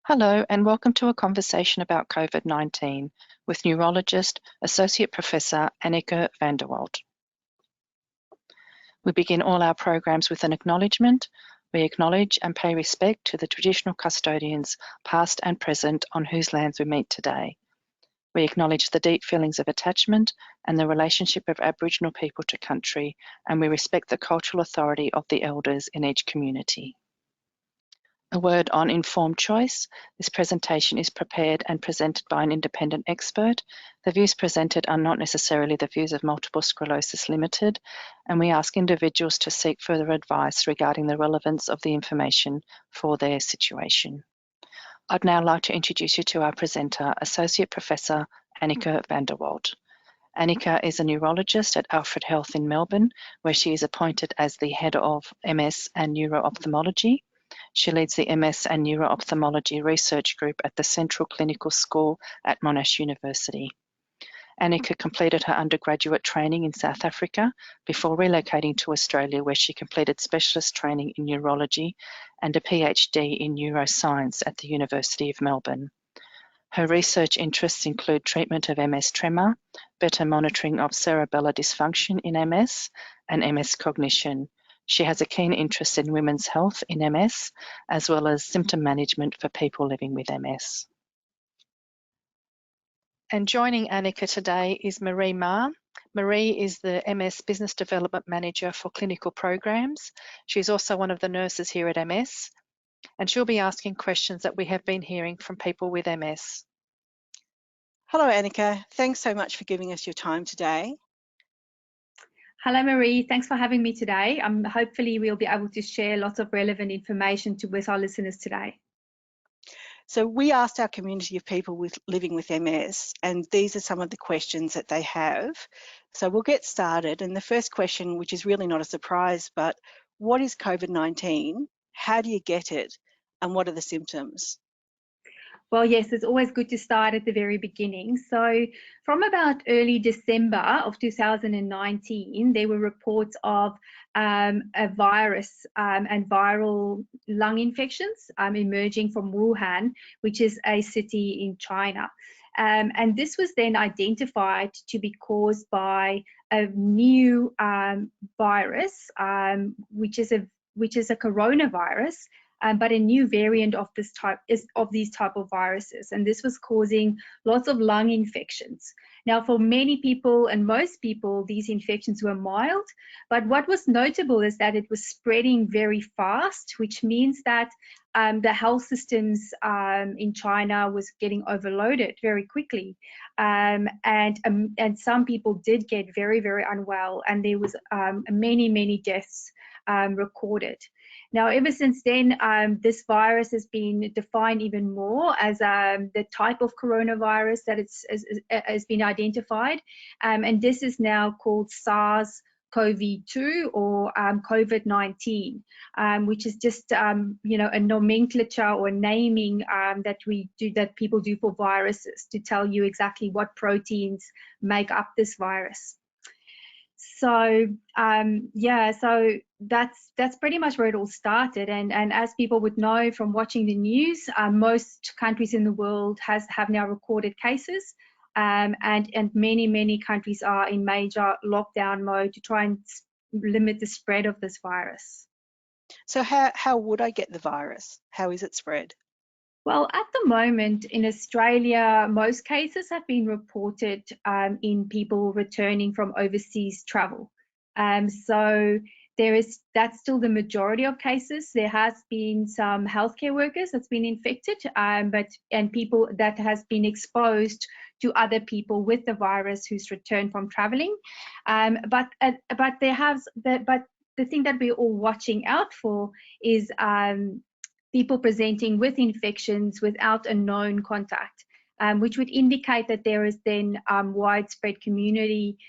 Hello and welcome to a conversation about COVID-19 with Neurologist, Associate Professor Anneke van der Walt. We begin all our programs with an acknowledgement. We acknowledge and pay respect to the traditional custodians, past and present, on whose lands we meet today. We acknowledge the deep feelings of attachment and the relationship of Aboriginal people to country, and we respect the cultural authority of the elders in each community. A word on informed choice. This presentation is prepared and presented by an independent expert. The views presented are not necessarily the views of Multiple Sclerosis Limited, and we ask individuals to seek further advice regarding the relevance of the information for their situation. I'd now like to introduce you to our presenter, Associate Professor Anneke van der Walt. Anneke is a neurologist at Alfred Health in Melbourne, where she is appointed as the Head of MS and Neuro-Ophthalmology. She leads the MS and Neuro-Ophthalmology Research Group at the Central Clinical School at Monash University. Anneke completed her undergraduate training in South Africa before relocating to Australia, where she completed specialist training in neurology and a PhD in neuroscience at the University of Melbourne. Her research interests include treatment of MS tremor, better monitoring of cerebellar dysfunction in MS, and MS cognition. She has a keen interest in women's health in MS, as well as symptom management for people living with MS. And joining Anneke today is Marie Ma. Marie is the MS Business Development Manager for Clinical Programs. She's also one of the nurses here at MS, and she'll be asking questions that we have been hearing from people with MS. Hello, Anneke. Thanks so much for giving us your time today. Hello, Marie. Thanks for having me today. Hopefully we'll be able to share lots of relevant information with our listeners today. So we asked our community of people living with MS, and these are some of the questions that they have. So we'll get started. And the first question, which is really not a surprise, but what is COVID-19? How do you get it? And what are the symptoms? Well, yes, it's always good to start at the very beginning. So from about early December of 2019, there were reports of a virus and viral lung infections emerging from Wuhan, which is a city in China. And this was then identified to be caused by a new virus, which is a coronavirus. But a new variant of these type of viruses, and this was causing lots of lung infections. Now, for many people and most people, these infections were mild, but what was notable is that it was spreading very fast, which means that the health systems in China was getting overloaded very quickly, and some people did get very, very unwell, and there was many deaths recorded. Now, ever since then, this virus has been defined even more as the type of coronavirus that has been identified, and this is now called SARS-CoV-2 or COVID-19, which is just a nomenclature or naming that people do for viruses to tell you exactly what proteins make up this virus. So so that's pretty much where it all started, and as people would know from watching the news, most countries in the world have now recorded cases, and many countries are in major lockdown mode to try and limit the spread of this virus. So how would I get the virus? How is it spread? Well, at the moment in Australia, most cases have been reported in people returning from overseas travel. So that's still the majority of cases. There has been some healthcare workers that's been infected, and people that has been exposed to other people with the virus who's returned from traveling. But the thing that we're all watching out for is people presenting with infections without a known contact, which would indicate that there is then widespread community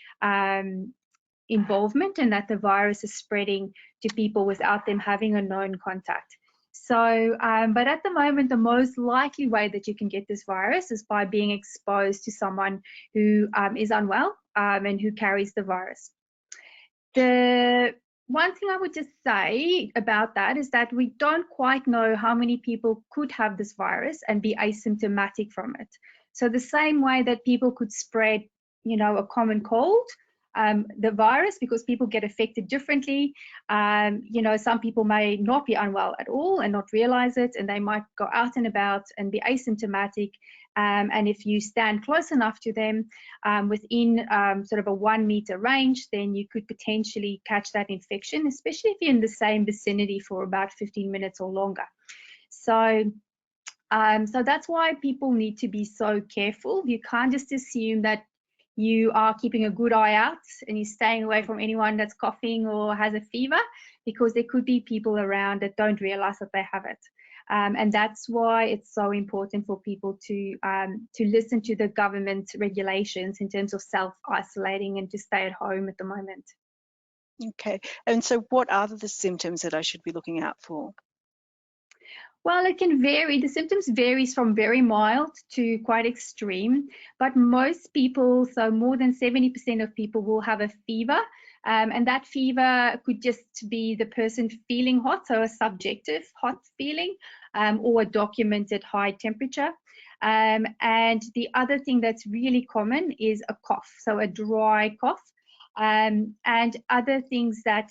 involvement and that the virus is spreading to people without them having a known contact. So, but at the moment, the most likely way that you can get this virus is by being exposed to someone who is unwell and who carries the virus. one thing I would just say about that is that we don't quite know how many people could have this virus and be asymptomatic from it. So the same way that people could spread, a common cold, the virus, because people get affected differently. Some people may not be unwell at all and not realize it, and they might go out and about and be asymptomatic. And if you stand close enough to them within sort of a 1 meter range, then you could potentially catch that infection, especially if you're in the same vicinity for about 15 minutes or longer. So that's why people need to be so careful. You can't just assume that you are keeping a good eye out and you're staying away from anyone that's coughing or has a fever, because there could be people around that don't realize that they have it. And that's why it's so important for people to listen to the government regulations in terms of self-isolating and to stay at home at the moment. Okay, and so what are the symptoms that I should be looking out for? Well, it can vary. The symptoms varies from very mild to quite extreme, but most people, so more than 70% of people, will have a fever, and that fever could just be the person feeling hot, so a subjective hot feeling, or a documented high temperature. And the other thing that's really common is a cough, so a dry cough. And other things that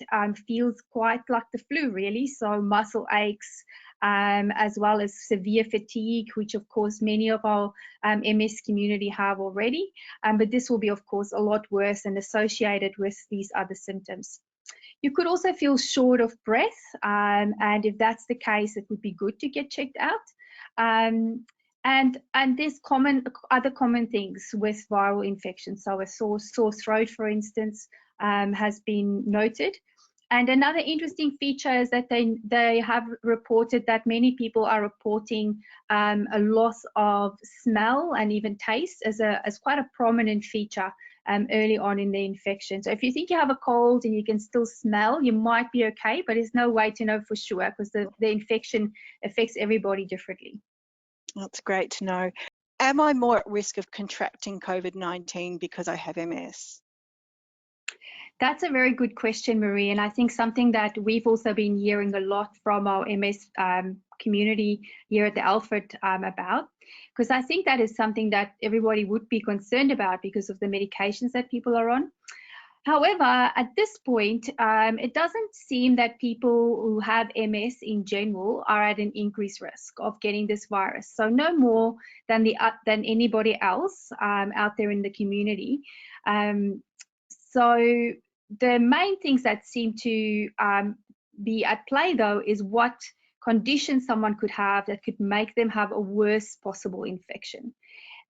feels quite like the flu, really, so muscle aches, as well as severe fatigue, which of course many of our MS community have already, but this will be of course a lot worse and associated with these other symptoms. You could also feel short of breath, and if that's the case, it would be good to get checked out. And there's other common things with viral infections. So a sore throat, for instance, has been noted. And another interesting feature is that they have reported that many people are reporting a loss of smell and even taste as quite a prominent feature early on in the infection. So if you think you have a cold and you can still smell, you might be okay, but there's no way to know for sure because the infection affects everybody differently. That's great to know. Am I more at risk of contracting COVID-19 because I have MS? That's a very good question, Marie, and I think something that we've also been hearing a lot from our MS community here at the Alfred about, because I think that is something that everybody would be concerned about because of the medications that people are on. However, at this point, it doesn't seem that people who have MS in general are at an increased risk of getting this virus. So no more than anybody else out there in the community. So the main things that seem to be at play, though, is what conditions someone could have that could make them have a worst possible infection.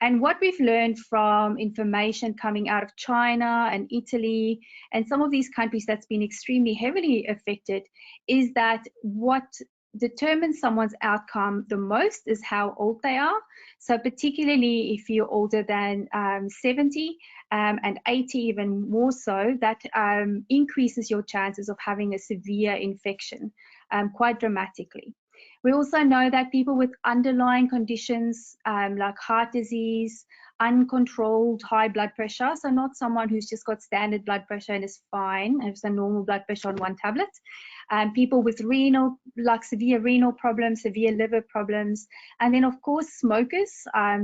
And what we've learned from information coming out of China and Italy and some of these countries that's been extremely heavily affected is that what determines someone's outcome the most is how old they are. So particularly if you're older than 70 and 80, even more so, that increases your chances of having a severe infection quite dramatically. We also know that people with underlying conditions like heart disease, uncontrolled high blood pressure, so not someone who's just got standard blood pressure and is fine, has a normal blood pressure on one tablet, people with severe renal problems, severe liver problems, and then of course smokers,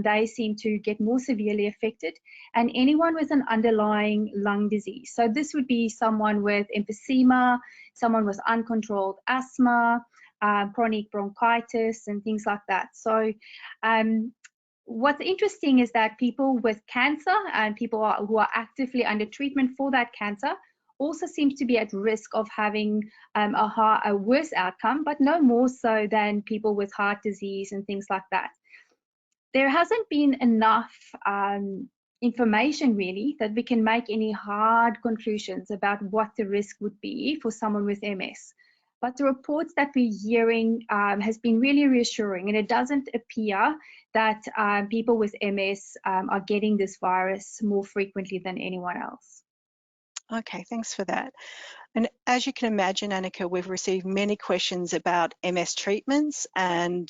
they seem to get more severely affected, and anyone with an underlying lung disease. So this would be someone with emphysema, someone with uncontrolled asthma, chronic bronchitis and things like that. So what's interesting is that people with cancer and people who are actively under treatment for that cancer also seems to be at risk of having a worse outcome, but no more so than people with heart disease and things like that. There hasn't been enough information really that we can make any hard conclusions about what the risk would be for someone with MS. But the reports that we're hearing has been really reassuring, and it doesn't appear that people with MS are getting this virus more frequently than anyone else. Okay, thanks for that. And as you can imagine, Anneke, we've received many questions about MS treatments and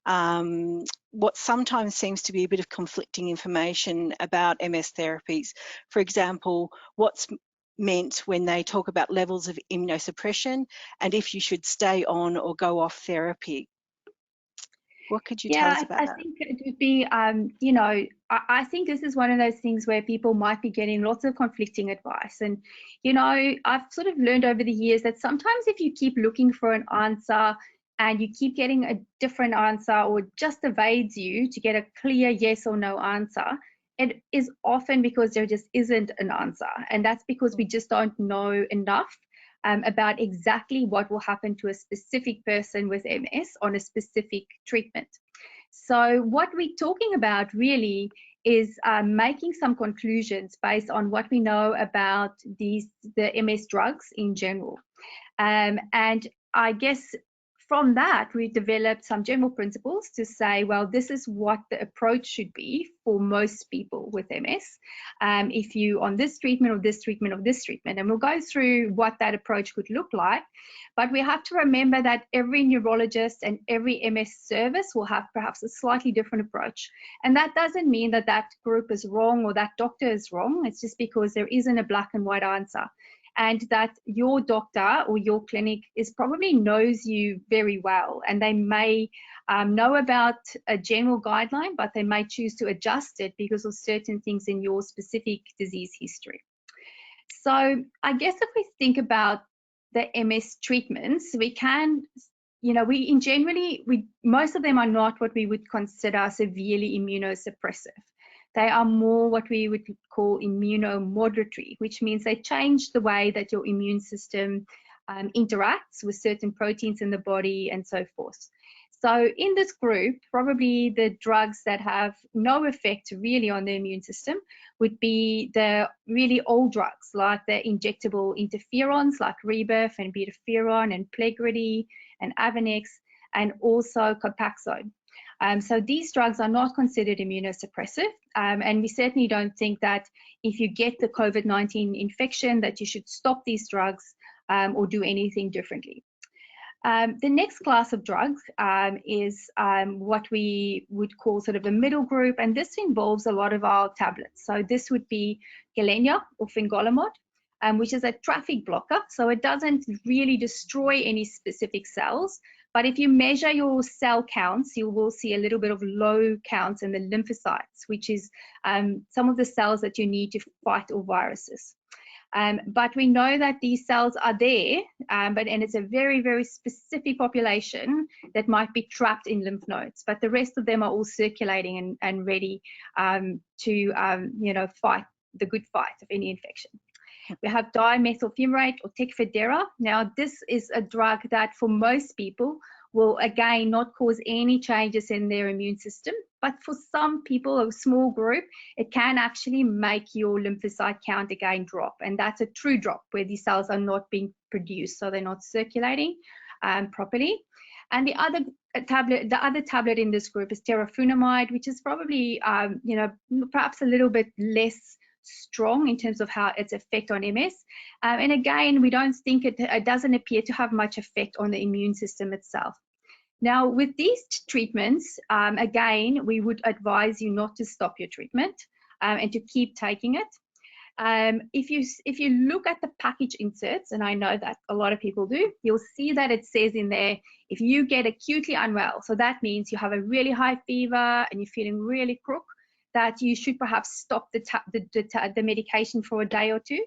what sometimes seems to be a bit of conflicting information about MS therapies. For example, what's meant when they talk about levels of immunosuppression and if you should stay on or go off therapy. What could you tell us about I that? think it would be, you know, I think this is one of those things where people might be getting lots of conflicting advice. And, you know, I've sort of learned over the years that sometimes if you keep looking for an answer and you keep getting a different answer or just evades you to get a clear yes or no answer, it is often because there just isn't an answer. And that's because we just don't know enough about exactly what will happen to a specific person with MS on a specific treatment. So what we're talking about really is making some conclusions based on what we know about the MS drugs in general. And I guess from that, we developed some general principles to say, well, this is what the approach should be for most people with MS. If you on this treatment or this treatment or this treatment, and we'll go through what that approach could look like. But we have to remember that every neurologist and every MS service will have perhaps a slightly different approach. And that doesn't mean that that group is wrong or that doctor is wrong. It's just because there isn't a black and white answer. And that your doctor or your clinic is probably knows you very well, and they may know about a general guideline, but they may choose to adjust it because of certain things in your specific disease history. So I guess if we think about the MS treatments, we can, you know, most of them are not what we would consider severely immunosuppressive. They are more what we would call immunomodulatory, which means they change the way that your immune system interacts with certain proteins in the body and so forth. So in this group, probably the drugs that have no effect really on the immune system would be the really old drugs, like the injectable interferons like Rebif and Betaferon and Plegridy and Avonex, and also Copaxone. So these drugs are not considered immunosuppressive, and we certainly don't think that if you get the COVID-19 infection that you should stop these drugs or do anything differently. The next class of drugs is what we would call sort of a middle group, and this involves a lot of our tablets. So this would be Gilenya or Fingolimod, which is a traffic blocker. So it doesn't really destroy any specific cells, but if you measure your cell counts, you will see a little bit of low counts in the lymphocytes, which is some of the cells that you need to fight all viruses. But we know that these cells are there, and it's a very, very specific population that might be trapped in lymph nodes, but the rest of them are all circulating and ready to, you know, fight the good fight of any infection. We have dimethyl fumarate or Tecfidera. Now, this is a drug that for most people will, again, not cause any changes in their immune system. But for some people, a small group, it can actually make your lymphocyte count again drop. And that's a true drop where these cells are not being produced, so they're not circulating properly. And the other tablet in this group is teriflunomide, which is probably, you know, perhaps a little bit less strong in terms of how its effect on MS. And again, we don't think it doesn't appear to have much effect on the immune system itself. Now, with these treatments, again, we would advise you not to stop your treatment and to keep taking it. If you look at the package inserts, and I know that a lot of people do, you'll see that it says in there, if you get acutely unwell, so that means you have a really high fever and you're feeling really crook, that you should perhaps stop the medication for a day or two.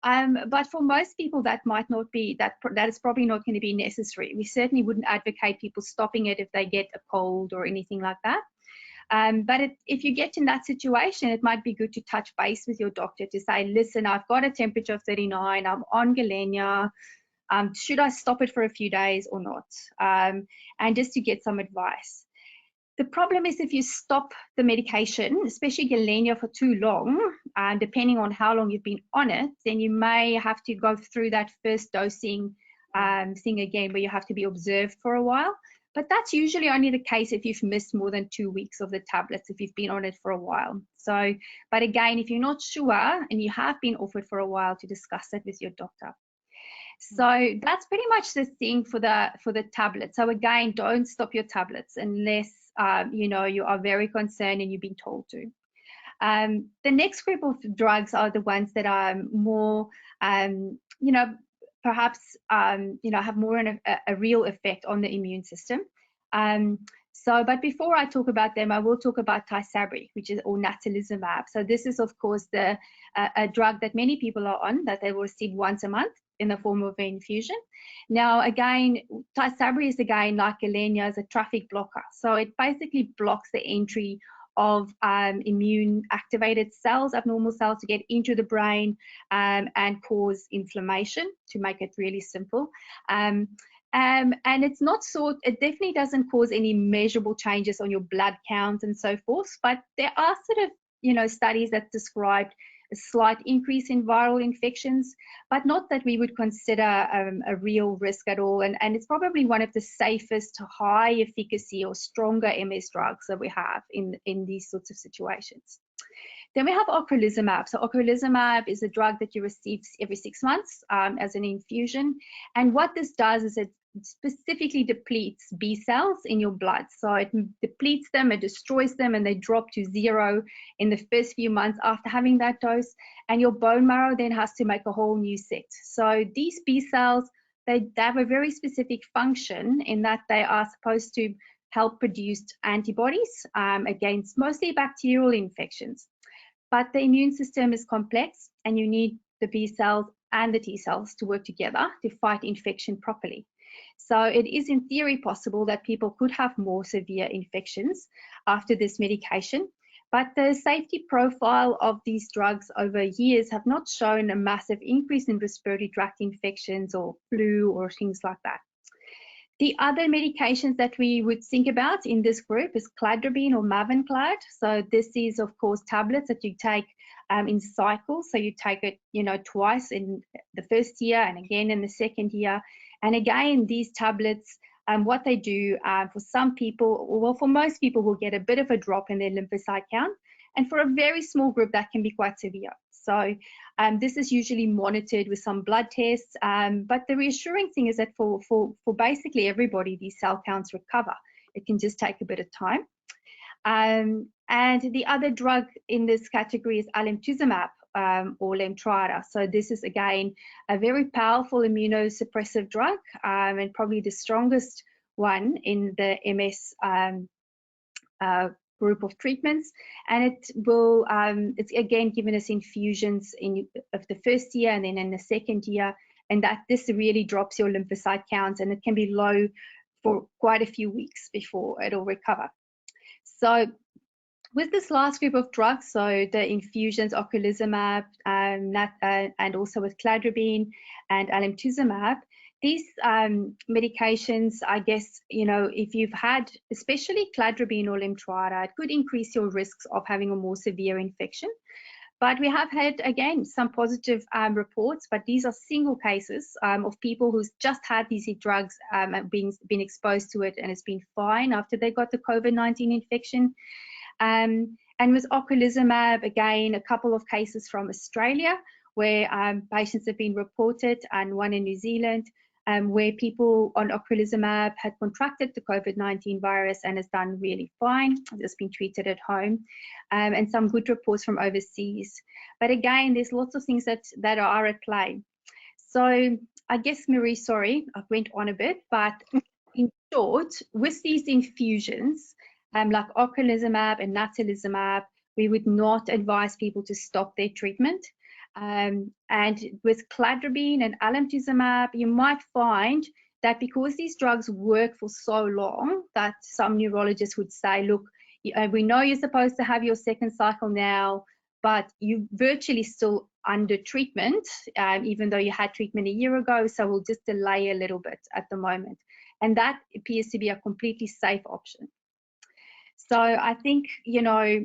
But for most people, that might not be, that is probably not going to be necessary. We certainly wouldn't advocate people stopping it if they get a cold or anything like that. But if you get in that situation, it might be good to touch base with your doctor to say, listen, I've got a temperature of 39, I'm on Gilenya, should I stop it for a few days or not? And just to get some advice. The problem is if you stop the medication, especially Gilenya, for too long, depending on how long you've been on it, then you may have to go through that first dosing thing again, where you have to be observed for a while. But that's usually only the case if you've missed more than 2 weeks of the tablets, if you've been on it for a while. So, but again, if you're not sure and you have been off it for a while, to discuss it with your doctor. So that's pretty much the thing for the tablet. So again, don't stop your tablets unless you know, you are very concerned and you've been told to. The next group of drugs are the ones that are more, you know, perhaps, you know, have more a real effect on the immune system. But before I talk about them, I will talk about Tysabri, which is, or natalizumab. So this is, of course, a drug that many people are on, that they will receive once a month in the form of an infusion. Now, again, Tysabri is, again, like Gilenya, is a traffic blocker. So it basically blocks the entry of immune activated cells, abnormal cells, to get into the brain and cause inflammation, to make it really simple. And it's not it definitely doesn't cause any measurable changes on your blood count and so forth, but there are sort of, you know, studies that describe a slight increase in viral infections, but not that we would consider a real risk at all. And it's probably one of the safest, high efficacy or stronger MS drugs that we have in these sorts of situations. Then we have ocrelizumab. So ocrelizumab is a drug that you receive every 6 months as an infusion. And what this does is it specifically depletes B cells in your blood. So it depletes them, it destroys them, and they drop to 0 in the first few months after having that dose. And your bone marrow then has to make a whole new set. So these B cells, they have a very specific function in that they are supposed to help produce antibodies against mostly bacterial infections. But the immune system is complex, and you need the B cells and the T cells to work together to fight infection properly. So it is in theory possible that people could have more severe infections after this medication, but the safety profile of these drugs over years have not shown a massive increase in respiratory tract infections or flu or things like that. The other medications that we would think about in this group is cladribine or Mavenclad. So this is, of course, tablets that you take in cycles. So you take it, you know, twice in the first year and again in the second year. And again, these tablets, what they do for some people, well, for most people, will get a bit of a drop in their lymphocyte count. And for a very small group, that can be quite severe. So this is usually monitored with some blood tests. But the reassuring thing is that for basically everybody, these cell counts recover. It can just take a bit of time. And the other drug in this category is alemtuzumab or Lemtrada. So this is, again, a very powerful immunosuppressive drug and probably the strongest one in the MS group of treatments. And it will, it's again given as infusions of the first year and then in the second year. And that this really drops your lymphocyte counts, and it can be low for quite a few weeks before it'll recover. So with this last group of drugs, so the infusions, ocrelizumab, and also with cladribine and alemtuzumab, these medications, I guess, you know, if you've had especially cladribine or Lemtrada, it could increase your risks of having a more severe infection. But we have had, again, some positive reports, but these are single cases of people who's just had these drugs been exposed to it, and it's been fine after they got the COVID-19 infection. And with ocrelizumab, again, a couple of cases from Australia where patients have been reported, and one in New Zealand, where people on ocrelizumab had contracted the COVID-19 virus and has done really fine, just been treated at home, and some good reports from overseas. But again, there's lots of things that are at play. So I guess, Marie, sorry, I went on a bit, but in short, with these infusions, like ocrelizumab and natalizumab, we would not advise people to stop their treatment. And with cladribine and alemtuzumab, you might find that because these drugs work for so long, that some neurologists would say, look, we know you're supposed to have your second cycle now, but you're virtually still under treatment, even though you had treatment a year ago, so we'll just delay a little bit at the moment. And that appears to be a completely safe option. So I think, you know,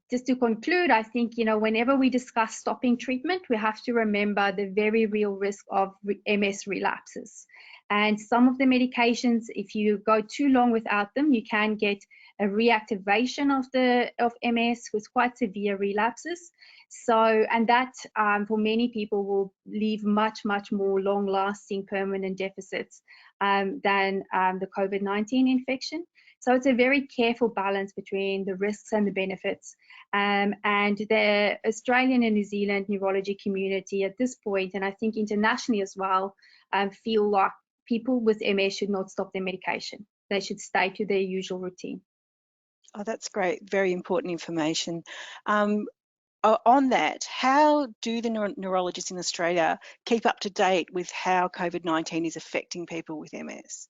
just to conclude, I think, you know, whenever we discuss stopping treatment, we have to remember the very real risk of MS relapses. And some of the medications, if you go too long without them, you can get a reactivation of MS with quite severe relapses. So, and that for many people will leave much, much more long-lasting permanent deficits than the COVID-19 infection. So it's a very careful balance between the risks and the benefits. And the Australian and New Zealand neurology community at this point, and I think internationally as well, feel like people with MS should not stop their medication. They should stay to their usual routine. Oh, that's great. Very important information. On that, how do the neurologists in Australia keep up to date with how COVID-19 is affecting people with MS?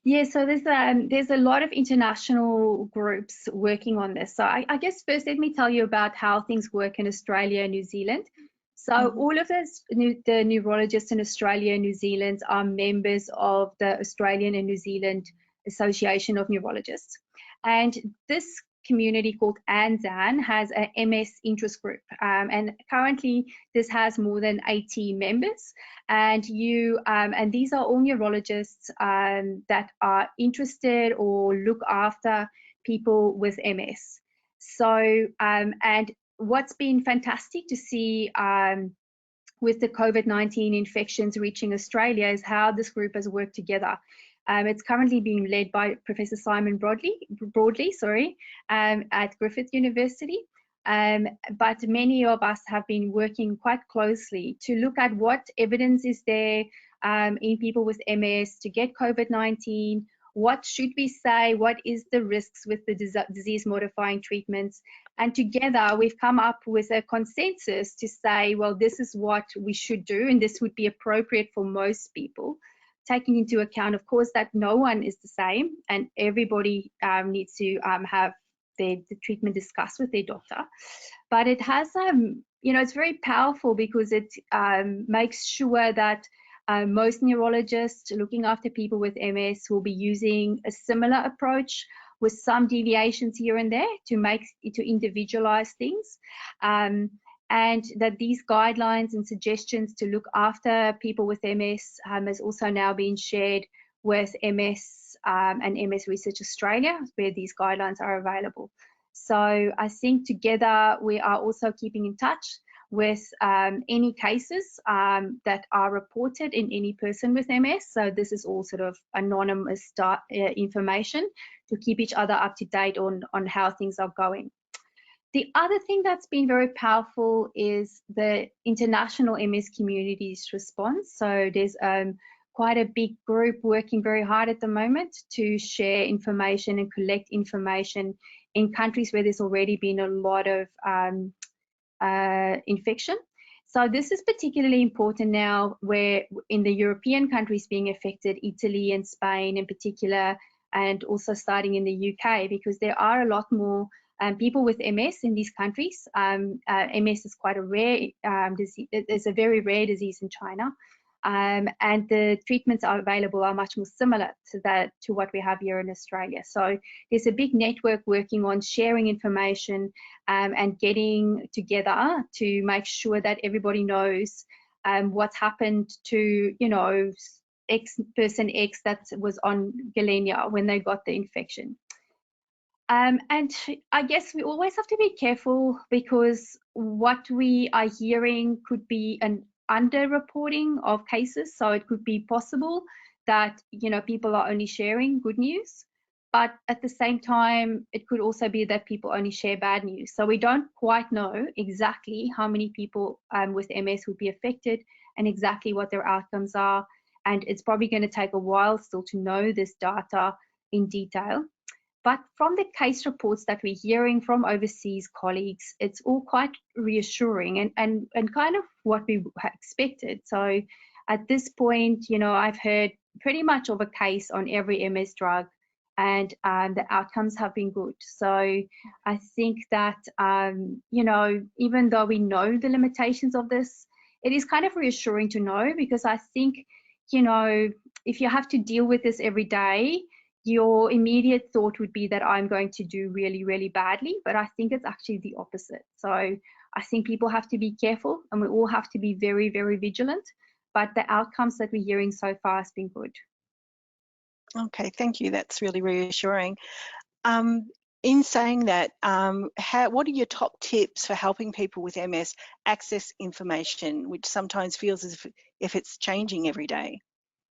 Yeah, so there's a lot of international groups working on this. So I guess first let me tell you about how things work in Australia and New Zealand. So all of the neurologists in Australia and New Zealand are members of the Australian and New Zealand Association of Neurologists. And this community called ANZAN has a MS interest group, and currently this has more than 80 members, and these are all neurologists that are interested or look after people with MS. So and what's been fantastic to see with the COVID-19 infections reaching Australia is how this group has worked together. It's currently being led by Professor Simon Broadley, at Griffith University. But many of us have been working quite closely to look at what evidence is there in people with MS to get COVID-19. What should we say? What is the risks with the disease-modifying treatments? And together we've come up with a consensus to say, well, this is what we should do, and this would be appropriate for most people, taking into account, of course, that no one is the same and everybody needs to have the treatment discussed with their doctor. But it has, it's very powerful because it makes sure that most neurologists looking after people with MS will be using a similar approach with some deviations here and there to individualize things. And that these guidelines and suggestions to look after people with MS has also now been shared with MS and MS Research Australia, where these guidelines are available. So I think together we are also keeping in touch with any cases that are reported in any person with MS. So this is all sort of anonymous information to keep each other up to date on how things are going. The other thing that's been very powerful is the international MS community's response. So there's quite a big group working very hard at the moment to share information and collect information in countries where there's already been a lot of infection. So this is particularly important now where in the European countries being affected, Italy and Spain in particular, and also starting in the UK, because there are a lot more people with MS in these countries. MS is quite a rare disease. It's a very rare disease in China, and the treatments are available are much more similar to what we have here in Australia. So there's a big network working on sharing information and getting together to make sure that everybody knows what's happened to, person X that was on Gilenya when they got the infection. And I guess we always have to be careful because what we are hearing could be an underreporting of cases. So it could be possible that, people are only sharing good news, but at the same time, it could also be that people only share bad news. So we don't quite know exactly how many people with MS would be affected and exactly what their outcomes are. And it's probably going to take a while still to know this data in detail. But from the case reports that we're hearing from overseas colleagues, it's all quite reassuring and kind of what we expected. So at this point, I've heard pretty much of a case on every MS drug, and the outcomes have been good. So I think that, even though we know the limitations of this, it is kind of reassuring to know, because I think, if you have to deal with this every day, your immediate thought would be that I'm going to do really, really badly, but I think it's actually the opposite. So I think people have to be careful and we all have to be very, very vigilant, but the outcomes that we're hearing so far has been good. Okay, thank you. That's really reassuring. In saying that, what are your top tips for helping people with MS access information, which sometimes feels as if it's changing every day?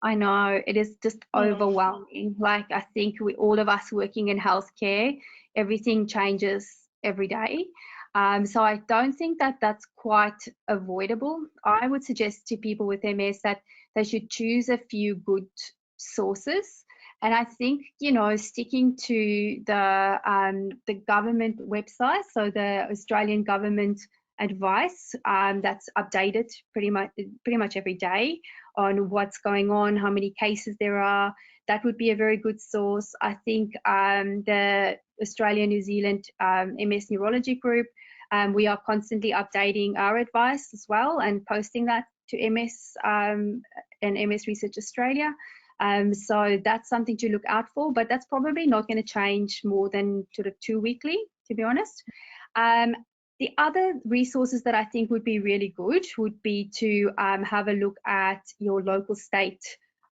I know, it is just overwhelming. Like, I think all of us working in healthcare, everything changes every day. So I don't think that that's quite avoidable. I would suggest to people with MS that they should choose a few good sources. And I think, you know, sticking to the government website, so the Australian government advice that's updated pretty much every day on what's going on, how many cases there are, that would be a very good source. I think the Australia-New Zealand MS Neurology group, we are constantly updating our advice as well and posting that to MS and MS Research Australia. So that's something to look out for, but that's probably not going to change more than sort of 2 weekly, to be honest. The other resources that I think would be really good would be to have a look at your local state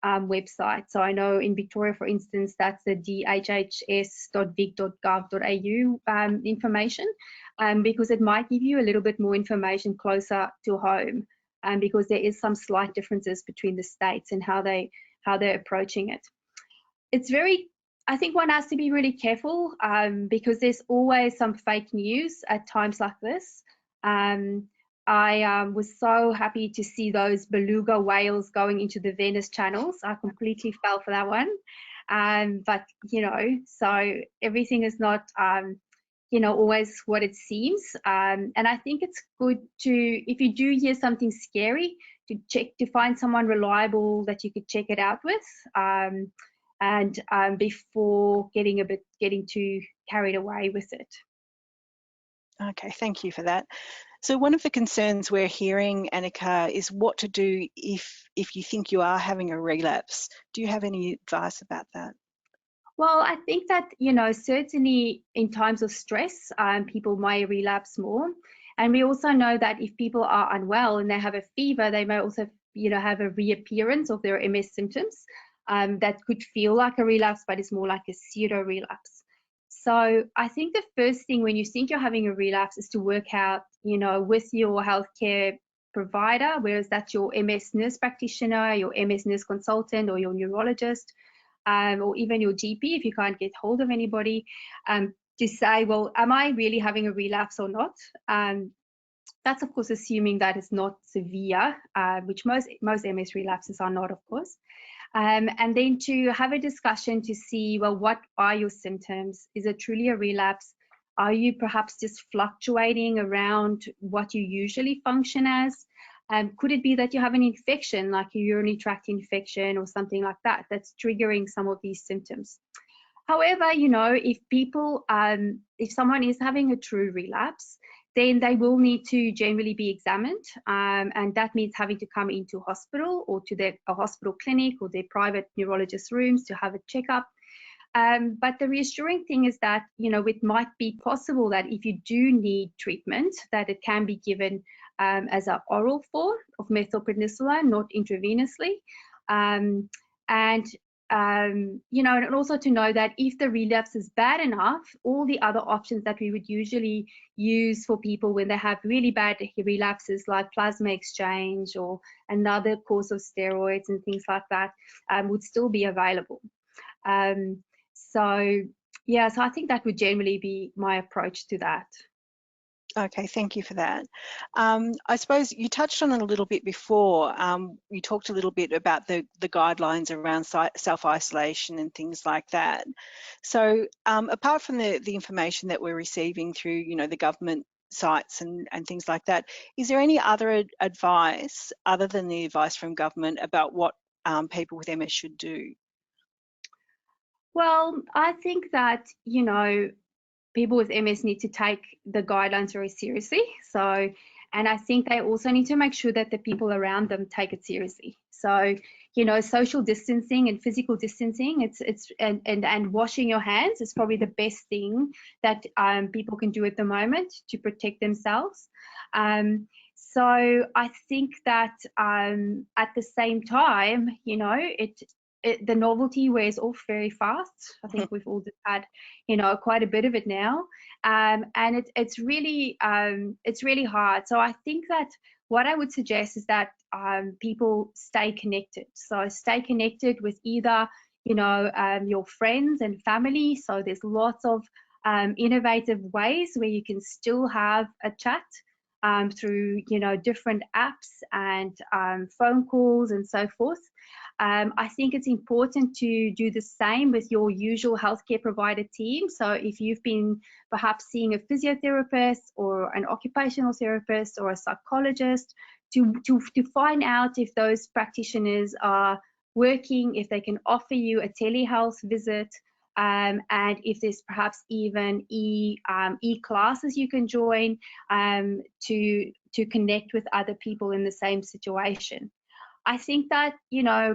website. So I know in Victoria, for instance, that's the dhhs.vic.gov.au information, because it might give you a little bit more information closer to home, because there is some slight differences between the states and how they're approaching it. It's very, I think one has to be really careful because there's always some fake news at times like this. I was so happy to see those beluga whales going into the Venus channels. I completely fell for that one. But, you know, so everything is not, you know, always what it seems. And I think it's good to, if you do hear something scary, to find someone reliable that you could check it out with. And before getting too carried away with it. Okay, thank you for that. So one of the concerns we're hearing, Anneke, is what to do if you think you are having a relapse. Do you have any advice about that? Well, I think that, you know, certainly in times of stress, people may relapse more. And we also know that if people are unwell and they have a fever, they may also, you know, have a reappearance of their MS symptoms. That could feel like a relapse, but it's more like a pseudo relapse. So I think the first thing when you think you're having a relapse is to work out, you know, with your healthcare provider, whereas that's your MS nurse practitioner, your MS nurse consultant, or your neurologist, or even your GP if you can't get hold of anybody, to say, well, am I really having a relapse or not? That's of course assuming that it's not severe, which most MS relapses are not, of course. And then to have a discussion to see, well, what are your symptoms? Is it truly a relapse? Are you perhaps just fluctuating around what you usually function as? Could it be that you have an infection, like a urinary tract infection or something like that, that's triggering some of these symptoms? However, you know, if someone is having a true relapse, then they will need to generally be examined, and that means having to come into hospital or to a hospital clinic or their private neurologist rooms to have a checkup. But the reassuring thing is that, you know, it might be possible that if you do need treatment, that it can be given as an oral form of methylprednisolone, not intravenously. You know, and also to know that if the relapse is bad enough, all the other options that we would usually use for people when they have really bad relapses, like plasma exchange or another course of steroids and things like that, would still be available. So yeah, so I think that would generally be my approach to that. Okay, thank you for that. I suppose you touched on it a little bit before. You talked a little bit about the guidelines around self-isolation and things like that. So apart from the information that we're receiving through, you know, the government sites and things like that, is there any other advice other than the advice from government about what people with MS should do? Well, I think that, you know, people with MS need to take the guidelines very seriously. So, and I think they also need to make sure that the people around them take it seriously. So, you know, social distancing and physical distancing, and washing your hands is probably the best thing that people can do at the moment to protect themselves. So I think that at the same time, you know, the novelty wears off very fast. I think we've all just had, you know, quite a bit of it now, and it's really hard. So I think that what I would suggest is that people stay connected. So stay connected with either, your friends and family. So there's lots of innovative ways where you can still have a chat through, different apps and phone calls and so forth. I think it's important to do the same with your usual healthcare provider team. So if you've been perhaps seeing a physiotherapist or an occupational therapist or a psychologist, to find out if those practitioners are working, if they can offer you a telehealth visit, and if there's perhaps even e-classes you can join to connect with other people in the same situation. I think that,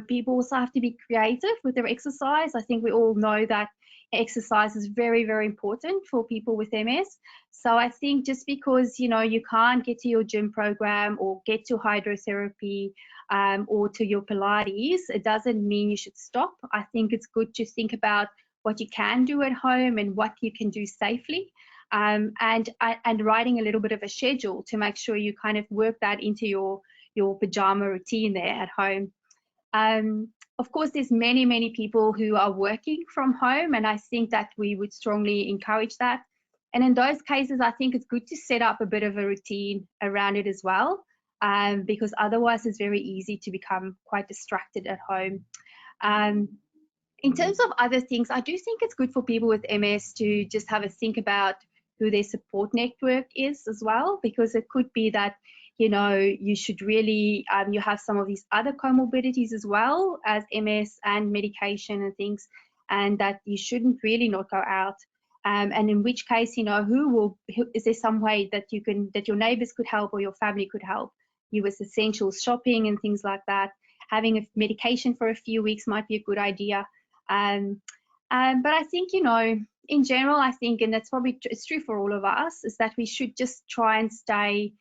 people also have to be creative with their exercise. I think we all know that exercise is very, very important for people with MS. So I think just because, you can't get to your gym program or get to hydrotherapy or to your Pilates, it doesn't mean you should stop. I think it's good to think about what you can do at home and what you can do safely. And writing a little bit of a schedule to make sure you kind of work that into your pajama routine there at home. Of course, there's many people who are working from home, and I think that we would strongly encourage that. And in those cases, I think it's good to set up a bit of a routine around it as well, because otherwise it's very easy to become quite distracted at home. In terms of other things, I do think it's good for people with MS to just have a think about who their support network is as well, because it could be that, you should really, you have some of these other comorbidities as well as MS and medication and things, and that you shouldn't really not go out. And in which case, is there some way that that your neighbors could help or your family could help you with essential shopping and things like that. Having a medication for a few weeks might be a good idea. But I think, in general, I think, and that's probably it's true for all of us, is that we should just try and stay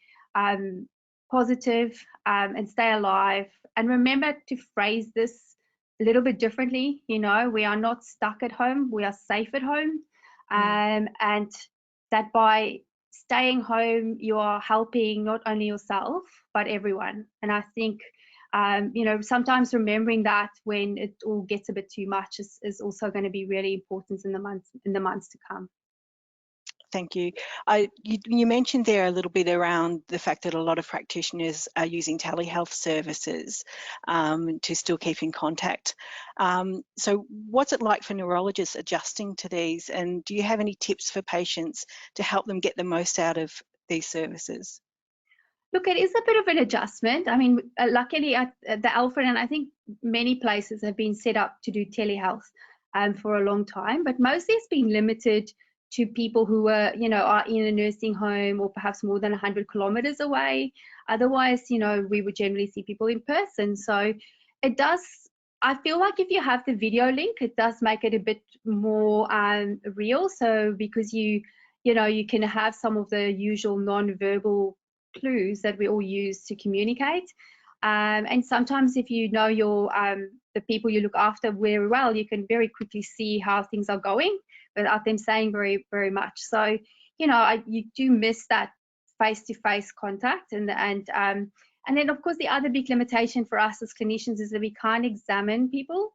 positive and stay alive. And remember to phrase this a little bit differently. We are not stuck at home, we are safe at home. And that by staying home, you are helping not only yourself, but everyone. And I think, sometimes remembering that when it all gets a bit too much is also going to be really important in the months to come. Thank you. You mentioned there a little bit around the fact that a lot of practitioners are using telehealth services to still keep in contact. So what's it like for neurologists adjusting to these? And do you have any tips for patients to help them get the most out of these services? Look, it is a bit of an adjustment. I mean, luckily at the Alfred, and I think many places have been set up to do telehealth for a long time, but mostly it's been limited to people who are in a nursing home or perhaps more than 100 kilometers away. Otherwise, we would generally see people in person. So it does, I feel like if you have the video link, it does make it a bit more real. So because you can have some of the usual non-verbal clues that we all use to communicate. And sometimes if you know the people you look after very well, you can very quickly see how things are going without them saying very, very much. So, you do miss that face-to-face contact. And then, of course, the other big limitation for us as clinicians is that we can't examine people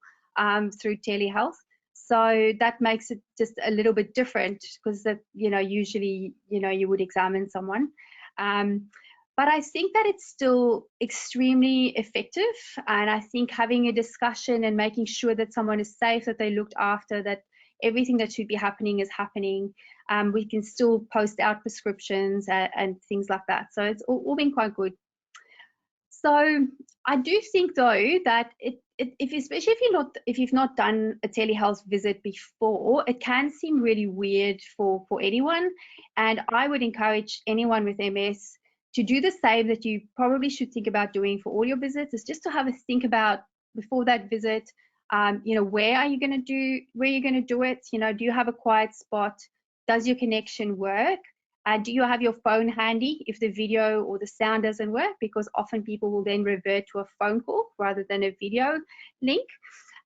through telehealth. So that makes it just a little bit different because, usually, you would examine someone. But I think that it's still extremely effective. And I think having a discussion and making sure that someone is safe, that they're looked after, that everything that should be happening is happening. We can still post out prescriptions and things like that. So it's all been quite good. So I do think, though, that especially if you've not done a telehealth visit before, it can seem really weird for anyone. And I would encourage anyone with MS to do the same that you probably should think about doing for all your visits, is just to have a think about before that visit, where are you going to do it? Do you have a quiet spot? Does your connection work? Do you have your phone handy if the video or the sound doesn't work? Because often people will then revert to a phone call rather than a video link.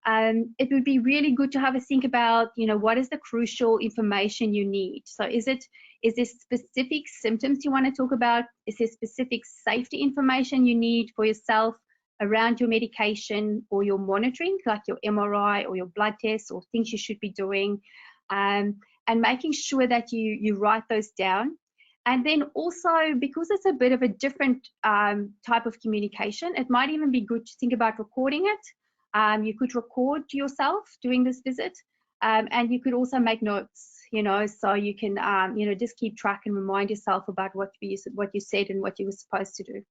it would be really good to have a think about, what is the crucial information you need. So is there specific symptoms you want to talk about? Is there specific safety information you need for yourself around your medication or your monitoring, like your MRI or your blood tests or things you should be doing, and making sure that you write those down. And then also, because it's a bit of a different type of communication, it might even be good to think about recording it. You could record yourself doing this visit, and you could also make notes, so you can, just keep track and remind yourself about what you said and what you were supposed to do.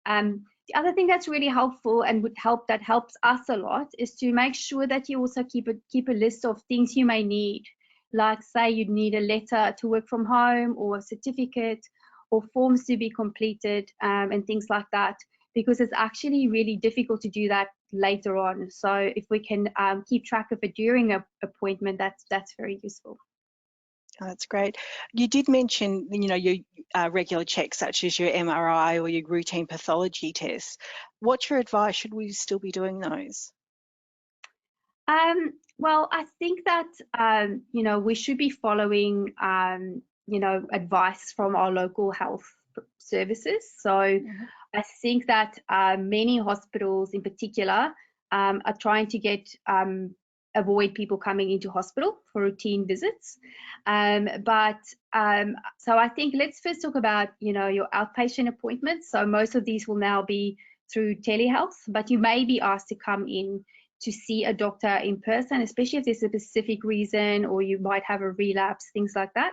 The other thing that's really helpful and that helps us a lot is to make sure that you also keep a list of things you may need. Like, say you'd need a letter to work from home or a certificate or forms to be completed, and things like that, because it's actually really difficult to do that later on. So if we can keep track of it during an appointment, that's very useful. Oh, that's great. You did mention, your regular checks such as your MRI or your routine pathology tests. What's your advice? Should we still be doing those? Well, I think that, we should be following, advice from our local health services. So I think that many hospitals in particular are trying to avoid people coming into hospital for routine visits. So I think let's first talk about, your outpatient appointments. So most of these will now be through telehealth, but you may be asked to come in to see a doctor in person, especially if there's a specific reason or you might have a relapse, things like that.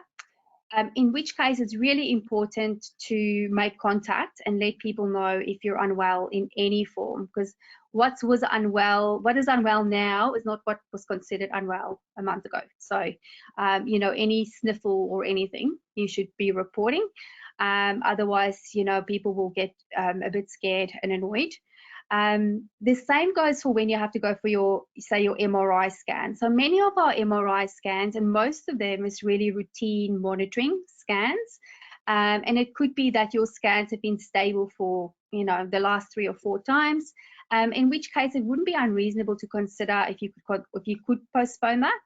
In which case it's really important to make contact and let people know if you're unwell in any form, because what is unwell now is not what was considered unwell a month ago. So, any sniffle or anything you should be reporting. Otherwise, people will get a bit scared and annoyed. The same goes for when you have to go for your MRI scan. So many of our MRI scans, and most of them is really routine monitoring scans. And it could be that your scans have been stable for, the last 3 or 4 times, in which case it wouldn't be unreasonable to consider if you could postpone that.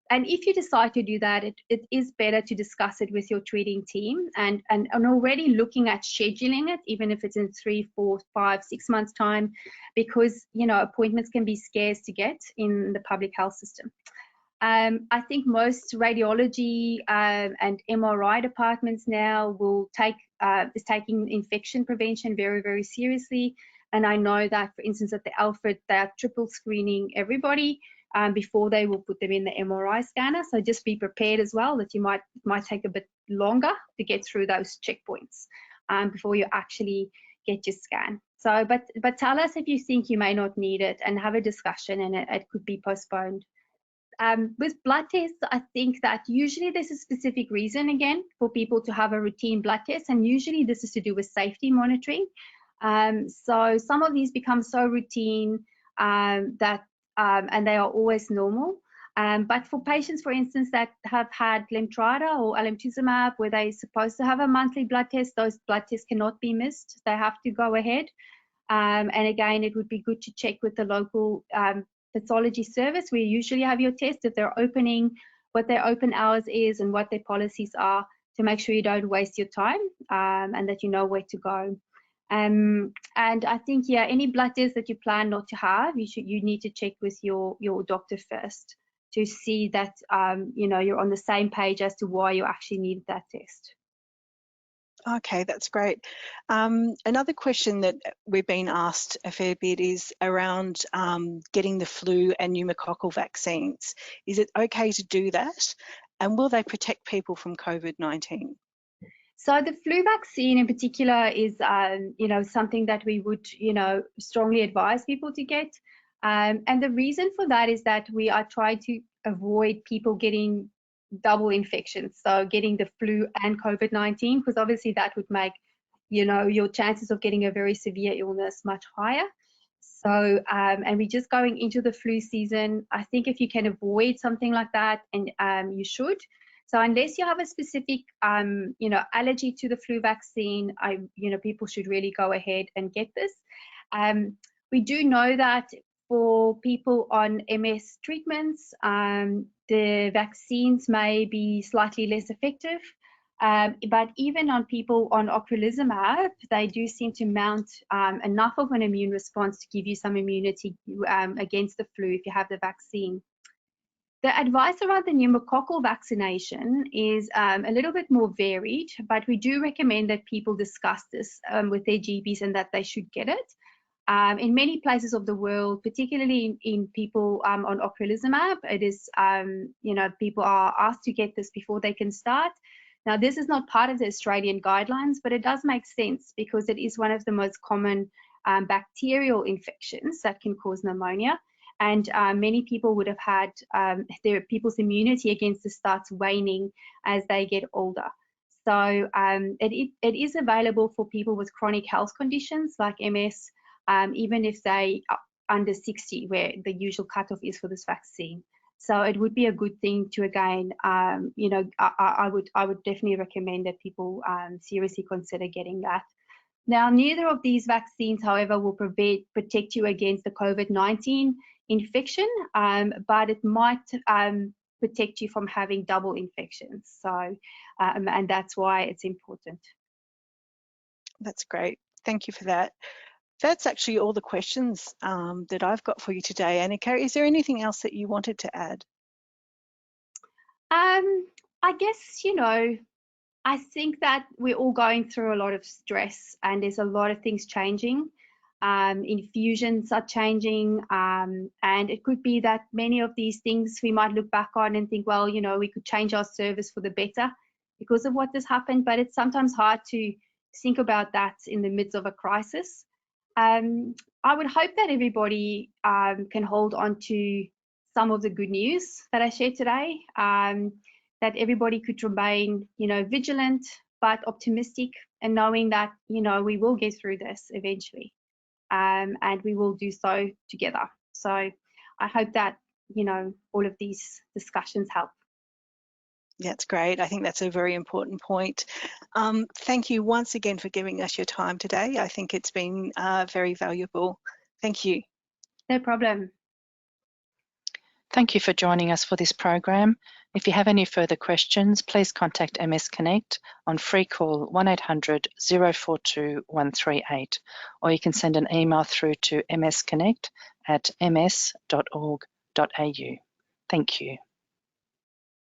And if you decide to do that, it is better to discuss it with your treating team and already looking at scheduling it, even if it's in 3, 4, 5, 6 months time, because, appointments can be scarce to get in the public health system. I think most radiology and MRI departments now is taking infection prevention very, very seriously. And I know that, for instance, at the Alfred, they are triple screening everybody before they will put them in the MRI scanner. So just be prepared as well that it might take a bit longer to get through those checkpoints before you actually get your scan. So, but tell us if you think you may not need it and have a discussion, and it could be postponed. With blood tests, I think that usually there's a specific reason, again, for people to have a routine blood test, and usually this is to do with safety monitoring. So some of these become so routine that and they are always normal. But for patients, for instance, that have had Lemtrada or alemtuzumab, where they're supposed to have a monthly blood test, those blood tests cannot be missed. They have to go ahead. And again, it would be good to check with the local pathology service where you usually have your test, if they're opening, what their open hours is and what their policies are, to make sure you don't waste your time and that you know where to go. And I think, yeah, any blood tests that you plan not to have, you need to check with your doctor first to see that you're on the same page as to why you actually need that test. Okay, that's great. Another question that we've been asked a fair bit is around getting the flu and pneumococcal vaccines. Is it okay to do that? And will they protect people from COVID-19? So the flu vaccine in particular is, something that we would, strongly advise people to get. And the reason for that is that we are trying to avoid people getting double infections, so getting the flu and COVID-19, because obviously that would make, your chances of getting a very severe illness much higher. So, and we're just going into the flu season. I think if you can avoid something like that, and you should. So unless you have a specific, allergy to the flu vaccine, people should really go ahead and get this. We do know that for people on MS treatments, the vaccines may be slightly less effective. But even on people on ocrelizumab, they do seem to mount enough of an immune response to give you some immunity against the flu if you have the vaccine. The advice around the pneumococcal vaccination is a little bit more varied, but we do recommend that people discuss this with their GPs and that they should get it. In many places of the world, particularly in people on ocrelizumab, it is, people are asked to get this before they can start. Now, this is not part of the Australian guidelines, but it does make sense because it is one of the most common bacterial infections that can cause pneumonia. And many people would have had people's immunity against this starts waning as they get older. So it is available for people with chronic health conditions like MS, even if they are under 60, where the usual cutoff is for this vaccine. So it would be a good thing to, again, I would definitely recommend that people seriously consider getting that. Now, neither of these vaccines, however, will protect you against the COVID-19 infection, but it might protect you from having double infections. So, and that's why it's important. That's great. Thank you for that. That's actually all the questions that I've got for you today. Anneke, is there anything else that you wanted to add? I guess, I think that we're all going through a lot of stress and there's a lot of things changing. Infusions are changing, and it could be that many of these things we might look back on and think, well, we could change our service for the better because of what has happened, but it's sometimes hard to think about that in the midst of a crisis. I would hope that everybody can hold on to some of the good news that I shared today, that everybody could remain, vigilant but optimistic and knowing that, we will get through this eventually, and we will do so together. So I hope that, all of these discussions help. That's great. I think that's a very important point. Thank you once again for giving us your time today. I think it's been very valuable. Thank you. No problem. Thank you for joining us for this program. If you have any further questions, please contact MS Connect on free call 1800 042 138, or you can send an email through to msconnect@ms.org.au. Thank you.